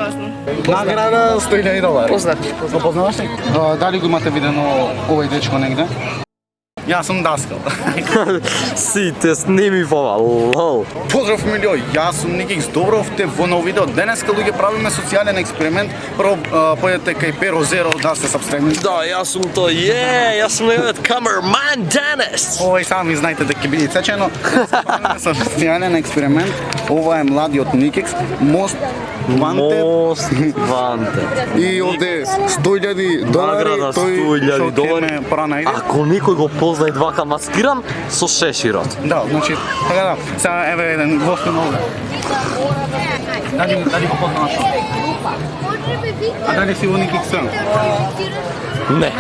goznam. Nagrada $100.000. Poznat. Го познаваш ли? Дали го имате видено овој дечко негде? Јас сум Даскал. Си, те сними фома, лол. Поздрав милиој, јас сум Никикс. Добро овте во ново видео. Денеска луѓе правиме социјален експеримент. Прво појдете кај Перо Зеро да сте сабстремни. Да, јас сум то, јас сум неговиот камерман Денес. Овој сами знаете дека ќе биде цечено. Правиме социјален експеримент. Ова е младиот Никикс. Мост Ванте. Мост Ванте. И овде $100.000. Награда $100.000. Пронајде. Ако никој го позна и двака маскиран, со шеширот. Да, значи, така да, сега еве еден гофтин овде. Дали го познаваш? А дали си во Никикс? Не.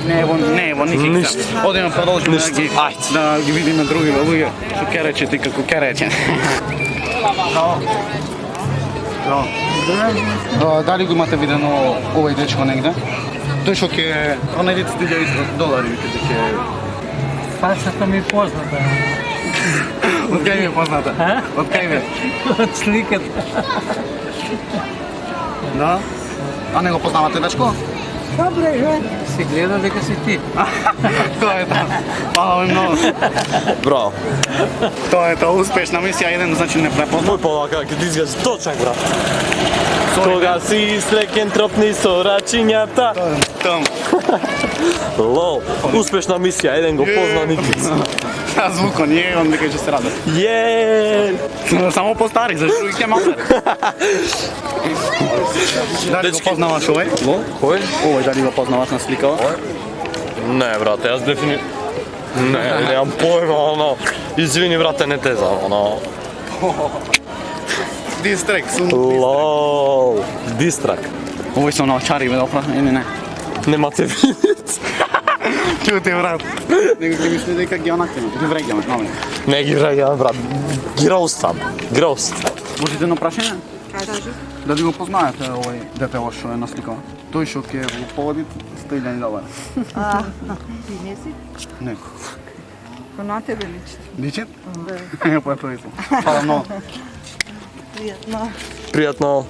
Не е во Никикс. Ништо. Одиме продолжиме Ајде. да ги видиме други луѓе. Што керече ти како керече. Дали го имате видено овој дечко негде? Тој што ќе пронајдете $100.000, викате ќе... Фасата ми е позната. Од кај ми е позната? Од кај ми? Од сликата. Да? А не го познавате дечко? Добре, си гледа дека си ти. Тоа е тоа. Фала ви многу. Браво. Тоа е тоа успешна мисија, еден значи не препознав. Мој полака, ќе ти изгледаш точак, брат. Кога си среќен тропни со рачињата. Том. Лол, успешна мисија, еден го позна Никикс. А звукот не е, он дека ќе се рада. Само постари, зашто други ќе мамер. Дали го познаваш овој? Кој? Овој дали го познаваш на сликава? Не, брате, јас Не, немам појма, оно. Извини, брате, не те знам, оно. Дистрек, сум. Лол, дистрак. Овој се наочари ме да опра, или не? Нема те видит. Чути, брат. Него ќе мисли дека ги онакваме, ги врегаме, маме. Не ги враѓам, брат. Ги роустам. Гроуст. Можете на прашање? Дали го познаете овој детело што е насликава? Тој што ќе го поводи $100.000. Ти не си? Не. Ko na tebe liči. Личи? Да. Па тоа е. Фала многу. Приятно. Пријатно.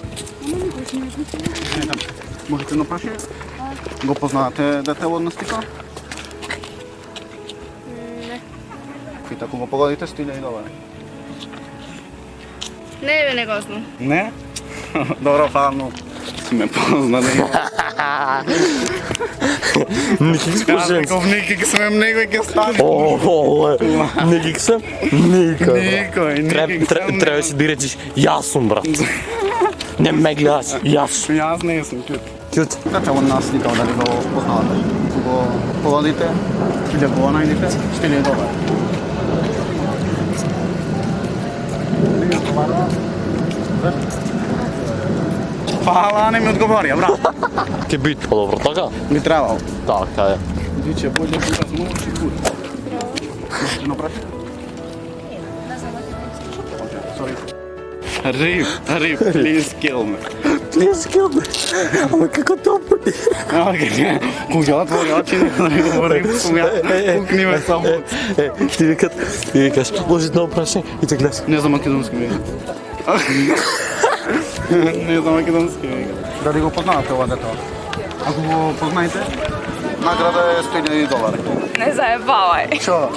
Можете на прашање? Го познавате детело од насликава? Не. И така го погодите $100.000. Не бе, не го знам. Не? Добро, фала многу. Си ме познали. Никикс по Каза женски. дека Никикс сме некој ќе стане. Оле, Никикс сам? Никој. Никој. Треба си да речиш, јас сум, брат. Не ме гледаш, јас. Јас не сум кјут. Кјут. Детело од насликава, дали го познавате? Го погодите или го најдете $100.000. Фала, не ми одговорија, брат. Ќе бит подобро, така? Би требало. Така е. Диче, боље да размолчи кур. Можете направите? Sorry. Rip, please kill me. Please kill me. Ама како добро. Кога отвори очи, не говори, пукни ме само. Ти викаш, може да опрашање и те гледаш. Не знам македонски веќе. Не знам македонски веќе. Дали го познавате ова детело? Ако го познаете, награда е $100.000. Не заебавај. Шо?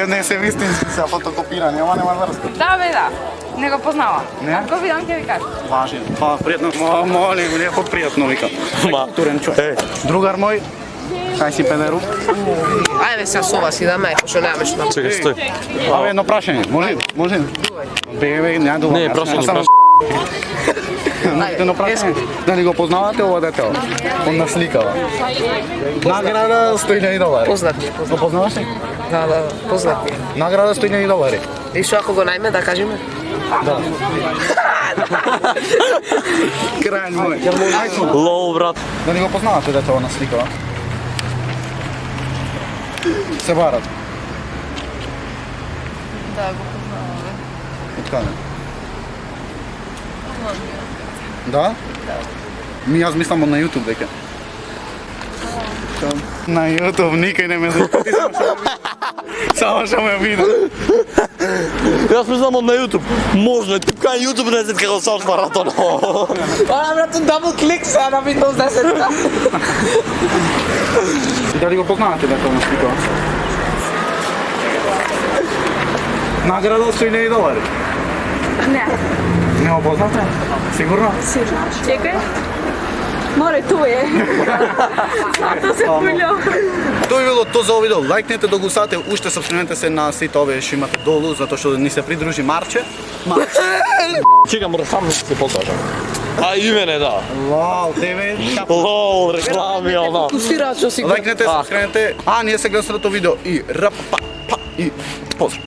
Не се вистински, се фотокопирани, ама нема врска. Да бе, да. Не го познава. Не? Ако видам ќе ви кажам. Важен. Па, пријатно. Молим, леко пријатно, вика. Културен човек. Другар мој, кај си педеру? Ајде сега со вас и да ме, што немаме што. Чекај, стој. Абе, едно прашање, може? Бе, не дува. Не, прашање. Можете едно прашање? Дали го познавате ова детело? Он насликава. Награда $100.000. Познат ми е, Го познаваш ли? да, познат ми е. Награда $100.000. И што ако го најме, да кажеме? Да. Крај мој. Лол, брат. Дали го познавате детело насликава? Се барат. Да, го познаваме. Од каде? Да? Ми јас мислам од на YouTube дека. Na YouTube nikaj ne me zaštiti, samo što me vidi. Ja sam samo na YouTube. Možno, tipkaj YouTube 10 kg sam maraton. Ona brate, double click sad na Windows 10. Da li ga poznate da je to na slikao? Nagrada od $100.000. Ne. Ne ho poznate? Sigurno? Čekaj. More, tu je. To se pulja. To je bilo to za ovo video. Лайкнете да го сате, уште сабскрайбнете се на сите овие што имате долу, затоа што ни се придружи Марче. Čekaj, moram sam se pokažem. A i mene da. Вау, тебе LOL, reklami, ono. Пусти рачо си го. Лайкнете, сабскрайбнете, а ние се гледаме следното видео и рап па и поздрав.